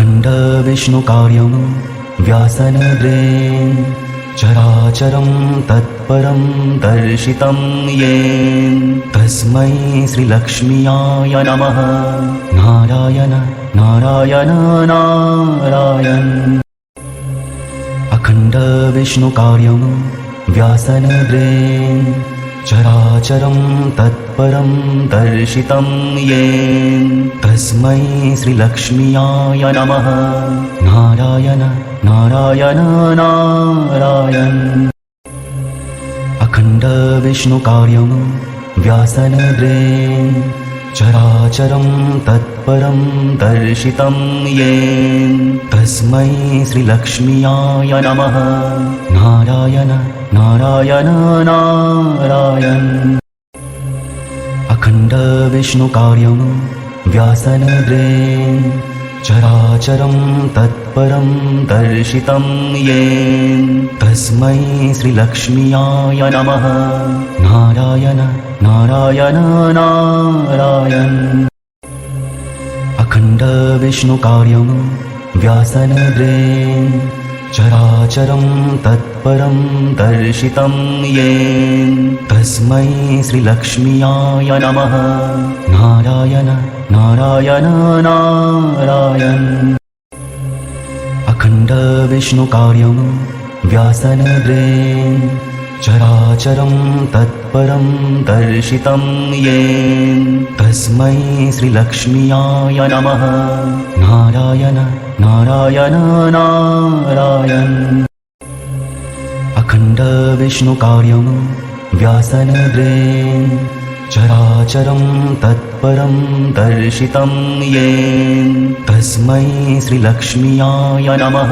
अखण्डविष्णुकार्यं व्यासनद्रे चराचरं तत्परं दर्शितं येन तस्मै श्रीलक्ष्म्याय नमः। नारायण नारायण नारायण। अखण्डविष्णुकार्यं व्यासनद्रे चराचरं तत्परं दर्शितं येन तस्मै श्रीलक्ष्म्याय नमः। नारायण नारायण नारायण। अखण्डविष्णुकार्यं व्यासनद्रे चराचरं तत्परं दर्शितं येन तस्मै श्रीलक्ष्म्याय नमः। नारायण नारायण नारायण। अखण्डविष्णुकार्यं व्यासनद्रे चराचरं तत्परं दर्शितं येन तस्मै श्रीलक्ष्म्याय नमः। नारायण नारायण नारायण। अखण्डविष्णुकार्यं व्यासनद्रे चराचरं तत्परं दर्शितं येन तस्मै श्रीलक्ष्म्याय नमः। नारायण नारायण नारायण। अखण्डविष्णुकार्यं व्यासनद्रे चराचरं तत्परं दर्शितं येन तस्मै श्रीलक्ष्म्याय नमः। नारायण नारायण नारायण। अखण्डविष्णुकार्यं व्यासनद्रे चराचरं तत्परं दर्शितं येन तस्मै श्रीलक्ष्म्याय नमः।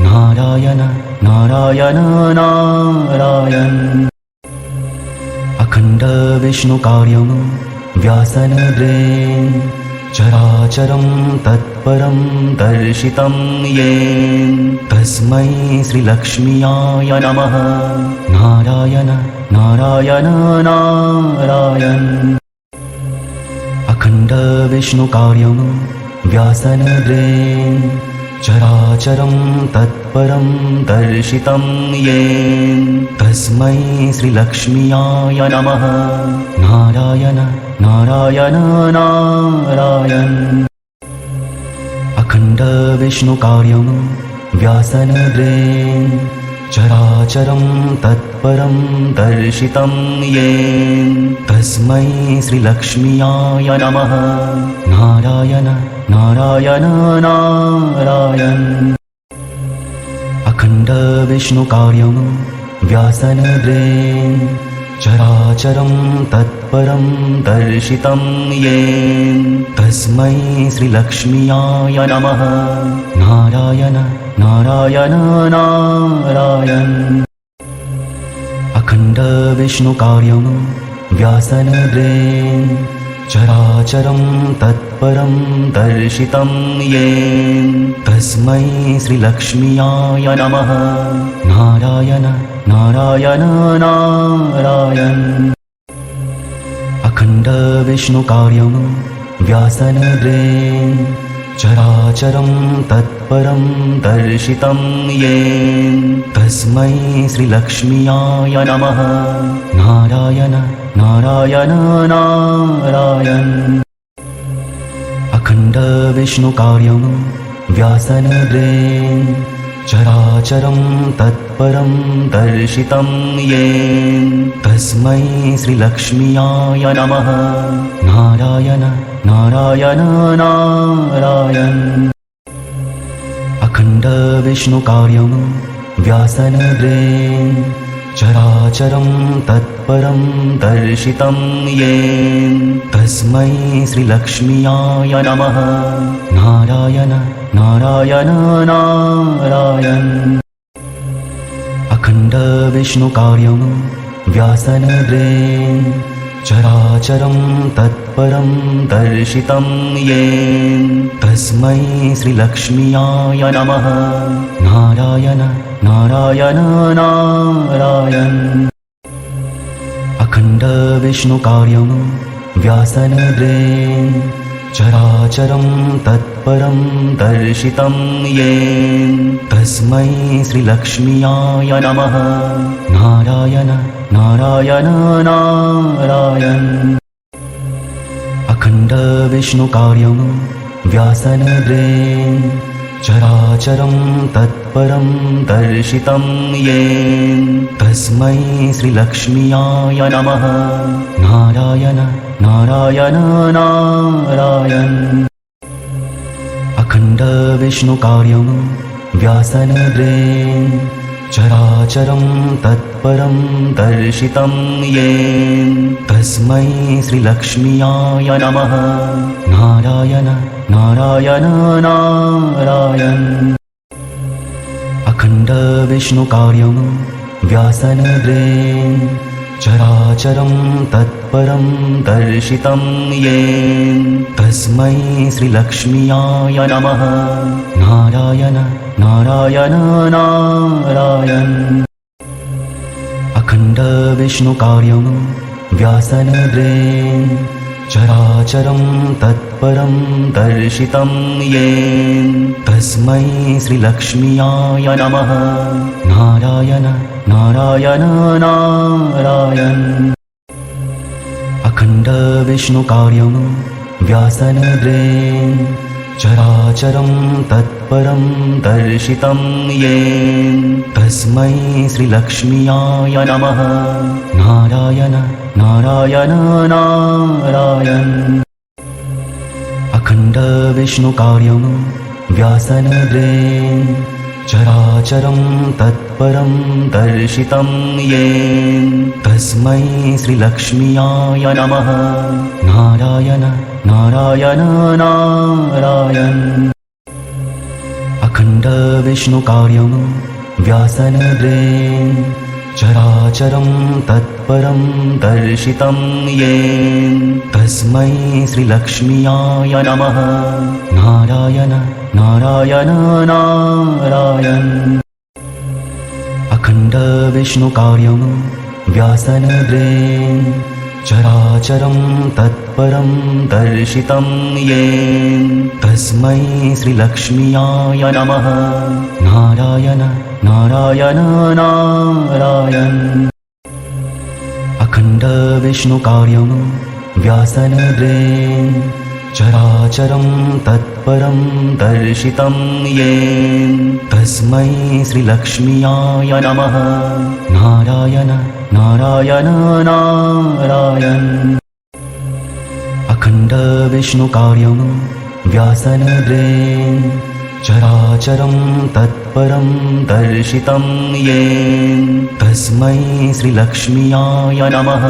नारायण नारायण नारायण। अखण्डविष्णुकार्यं व्यासनद्रे चराचरं तत्परं दर्शितं येन तस्मै श्रीलक्ष्म्याय नमः। नारायण नारायण नारायण। अखण्डविष्णुकार्यं व्यासनद्रे चराचरं तत्परं दर्शितं येन तस्मै श्रीलक्ष्म्याय नमः। नारायण नारायण नारायण। अखण्डविष्णुकार्यं व्यासनद्रे चराचरं तत्परं दर्शितं येन तस्मै श्रीलक्ष्म्याय नमः। नारायण नारायण नारायण। अखण्डविष्णुकार्यं व्यासनद्रे चराचरं तत्परं दर्शितं येन तस्मै श्रीलक्ष्म्याय नमः। नारायण नारायण नारायण। अखण्डविष्णुकार्यं व्यासनद्रे चराचरं तत्परं दर्शितं येन तस्मै श्रीलक्ष्म्याय नमः। नारायण नारायण नारायण। अखण्डविष्णुकार्यं व्यासनद्रे चराचरं तत्परं दर्शितं येन तस्मै श्रीलक्ष्म्याय नमः। नारायण नारायण नारायण। अखण्डविष्णुकार्यं व्यासनद्रे चराचरं तत्परं दर्शितं येन तस्मै श्रीलक्ष्म्याय नमः। नारायण नारायण नारायण। अखण्डविष्णुकार्यं व्यासनद्रे चराचरं तत्परं दर्शितं येन तस्मै श्रीलक्ष्म्याय नमः। नारायण नारायण नारायण। अखण्डविष्णुकार्यं व्यासनद्रे चराचरं तत्परं दर्शितं येन तस्मै श्रीलक्ष्म्याय नमः। नारायण नारायण नारायण। अखण्डविष्णुकार्यं व्यासनद्रे चराचरं तत् तत्परं दर्शितं येन तस्मै श्रीलक्ष्म्याय नमः। नारायण नारायण नारायण। अखण्ड विष्णुकार्यं व्यासनद्रेन चराचरं तत्परं दर्शितं येन तस्मै श्रीलक्ष्म्याय नमः। नारायण नारायण नारायण। अखण्ड विष्णुकार्यं व्यासनद्रेन चराचरं तत्परं दर्शितं येन तस्मै श्रीलक्ष्म्याय नमः। नारायण नारायण नारायण। अखण्ड विष्णुकार्यं व्यासनद्रेन चराचरं तत्परं दर्शितं येन तस्मै श्रीलक्ष्म्याय नमः। नारायण नारायण नारायण। अखण्ड विष्णुकार्यं व्यासनद्रेन चराचरं तत्परं दर्शितं येन तस्मै श्रीलक्ष्म्याय नमः। नारायण नारायण नारायण। अखण्ड विष्णुकार्यं व्यासनद्रेन चराचरं तत्परं दर्शितं येन तस्मै श्रीलक्ष्म्याय नमः। नारायण नारायण नारायण। अखण्ड विष्णुकार्यं व्यासनद्रेन चराचरं तत्परं दर्शितं येन तस्मै श्रीलक्ष्म्याय नमः। नारायण नारायण नारायण। अखण्ड विष्णुकार्यं व्यासनद्रेन चराचरं तत्परं दर्शितं येन तस्मै श्रीलक्ष्म्याय नमः। नारायण नारायण नारायण। अखण्ड विष्णुकार्यं व्यासनद्रेन चराचरं तत्परं दर्शितं येन तस्मै श्रीलक्ष्म्याय नमः। नारायण नारायण नारायण। अखण्ड विष्णुकार्यं व्यासनद्रेन चराचरं तत्परं दर्शितं येन तस्मै श्रीलक्ष्म्याय नमः। नारायण नारायण नारायण। अखण्ड विष्णुकार्यं व्यासनद्रेन चराचरं तत्परं दर्शितं येन तस्मै श्रीलक्ष्म्याय नमः।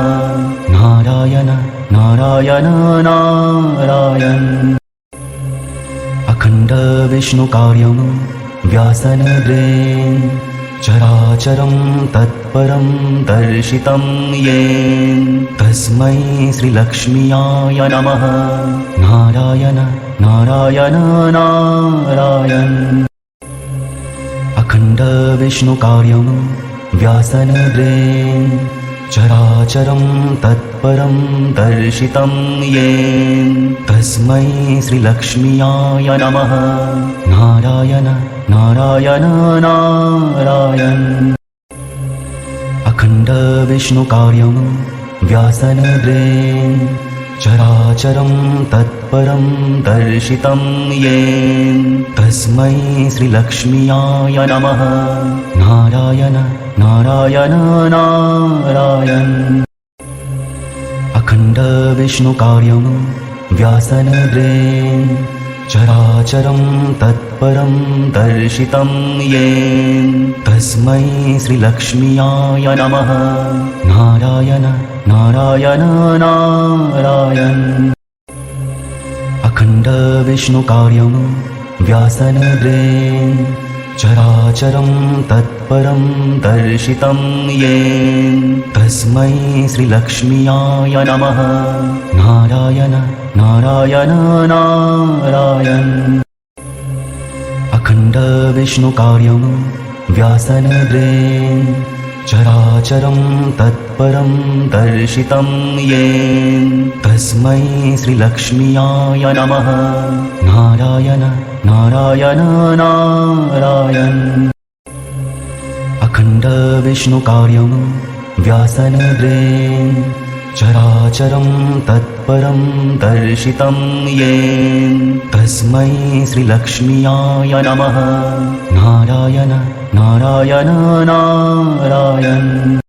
नारायण नारायण नारायण। अखण्ड विष्णुकार्यं व्यासनद्रेन चराचरं तत्परं दर्शितं येन तस्मै श्रीलक्ष्म्याय नमः। नारायण नारायण नारायण। अखण्ड विष्णुकार्यं व्यासनद्रेन चराचरं तत्परं दर्शितं येन तस्मै श्रीलक्ष्म्याय नमः। नारायण नारायण नारायण। अखण्ड विष्णुकार्यं व्यासनद्रेन चराचरं तत्परं दर्शितं येन तस्मै श्रीलक्ष्म्याय नमः। नारायण नारायण नारायण। अखण्ड विष्णुकार्यं व्यासनद्रेन चराचरं तत्परं दर्शितं येन तस्मै श्रीलक्ष्म्याय नमः। नारायण नारायण नारायण। अखण्ड विष्णुकार्यं व्यासनद्रेन चराचरं तत्परं दर्शितं येन तस्मै श्रीलक्ष्म्याय नमः। नारायण नारायण नारायण। अखण्ड विष्णुकार्यं व्यासनद्रेन चराचरं तत्परं दर्शितं येन तस्मै श्रीलक्ष्म्याय नमः। नारायण नारायण नारायण। अखण्ड विष्णुकार्यं व्यासनिर्देन चराचरं तत्परं दर्शितं येन तस्मै श्रीलक्ष्म्याय नमः। नारायण नारायण नारायण।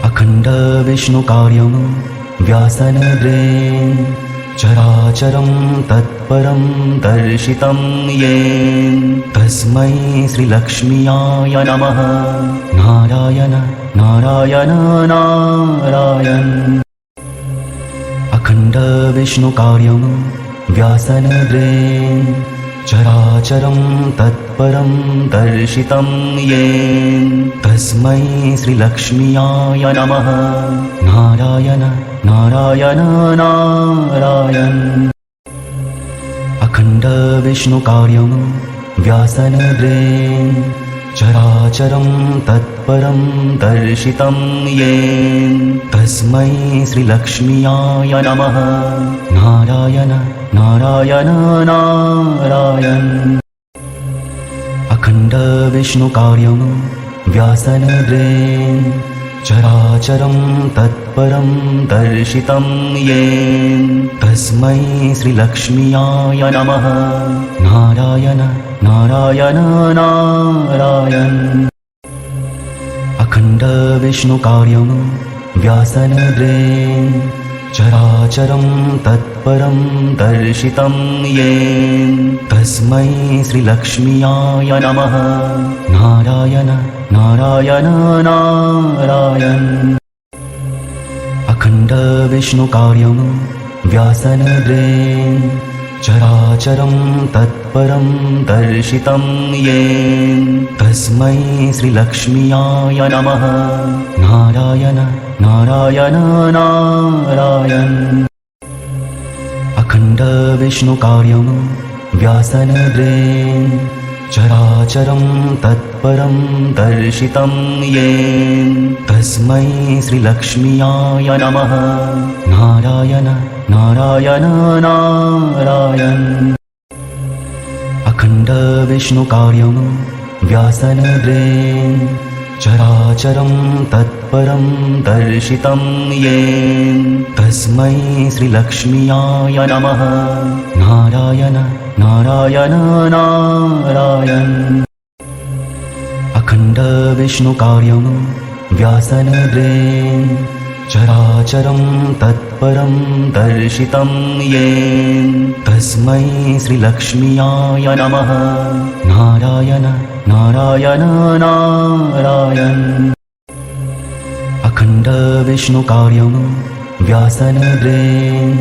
अखण्ड विष्णुकार्यं व्यासनिर्देन चराचरं तत्परं दर्शितं येन तस्मै श्रीलक्ष्म्याय नमः। नारायण नारायण नारायण। अखण्ड विष्णुकार्यं व्यासनिर्देन चराचरं तत्परं दर्शितं येन तस्मै श्रीलक्ष्म्याय नमः। नारायण नारायण नारायण। अखण्ड विष्णुकार्यं व्यासनिर्देन चराचरं तत्परं दर्शितं येन तस्मै श्रीलक्ष्म्याय नमः। नारायण नारायण नारायण। अखण्ड विष्णुकार्यं व्यासनिर्देन चराचरं तत्परं दर्शितं येन तस्मै श्रीलक्ष्म्याय नमः। नारायण नारायण नारायण। अखण्ड विष्णुकार्यं व्यासनिर्देन चराचरं तत्परं दर्शितं येन तस्मै श्रीलक्ष्म्याय नमः। नारायण नारायण नारायण। अखण्ड विष्णुकार्यं व्यासनिर्देन चराचरं तत्परं दर्शितं येन तस्मै श्रीलक्ष्म्याय नमः। नारायण नारायण नारायण। अखण्ड विष्णुकार्यं व्यासनिर्देन चराचरं तत्परं दर्शितं येन तस्मै श्रीलक्ष्म्याय नमः। नारायण नारायण नारायण। अखण्ड विष्णुकार्यं व्यासनिर्देन चराचरं तत्परं दर्शितं येन तस्मै श्रीलक्ष्म्याय नमः। नारायण नारायण नारायण। अखण्ड विष्णुकार्यं व्यासनिर्देन चराचरं तत्परं दर्शितं येन तस्मै श्रीलक्ष्म्याय नमः। नारायण नारायण नारायण। अखण्ड विष्णुकार्यं व्यासनिर्देन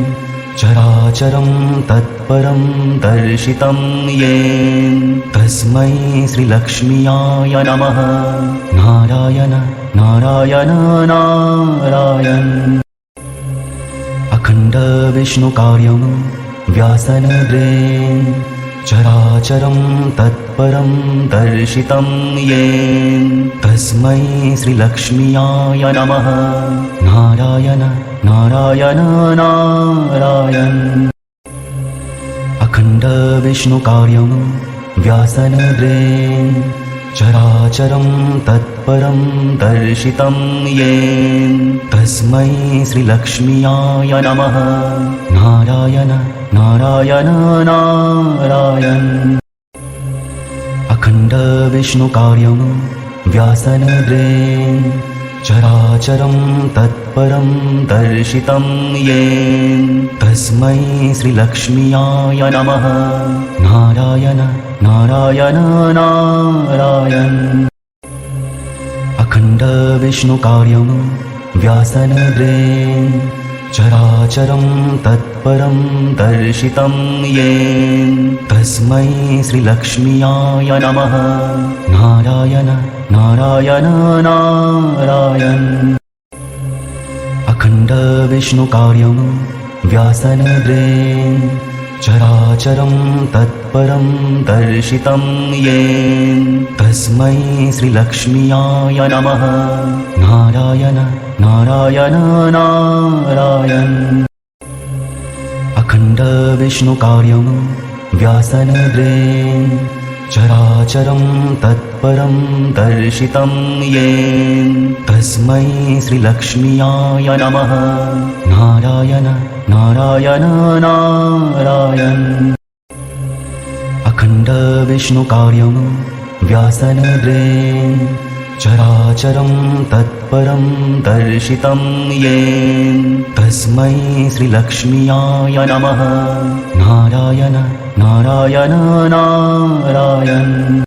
चराचरं तत्परं दर्शितं येन तस्मै श्रीलक्ष्म्याय नमः। नारायण नारायण नारायण। अखण्ड विष्णुकार्यं व्यासनिर्देन चराचरं तत्परं दर्शितं येन तस्मै श्रीलक्ष्म्याय नमः। नारायण नारायण नारायण। अखण्ड विष्णुकार्यं व्यासनिर्देन चराचरं तत्परं दर्शितं येन तस्मै श्रीलक्ष्म्याय नमः। नारायण नारायण नारायण। अखण्ड विष्णुकार्यं व्यासनिर्देन चराचरं तत्परं दर्शितं येन तस्मै श्रीलक्ष्म्याय नमः। नारायण नारायण नारायण। अखण्ड विष्णुकार्यं व्यासनिर्देन चराचरं तत्परं दर्शितं येन तस्मै श्रीलक्ष्म्याय नमः। नारायण नारायण नारायण। अखण्ड विष्णुकार्यं व्यासनिर्देन चराचरं तत्परं दर्शितं येन तस्मै श्रीलक्ष्म्याय नमः। नारायण नारायण नारायण। अखण्ड विष्णुकार्यं व्यासनद्रेन चराचरं तत्परं दर्शितं येन तस्मै श्रीलक्ष्म्याय नमः। नारायण नारायण नारायण। अखण्ड विष्णुकार्यं व्यासनद्रेन चराचरं तत्परं दर्शितं येन तस्मै श्रीलक्ष्म्याय नमः। नारायण नारायण नारायण।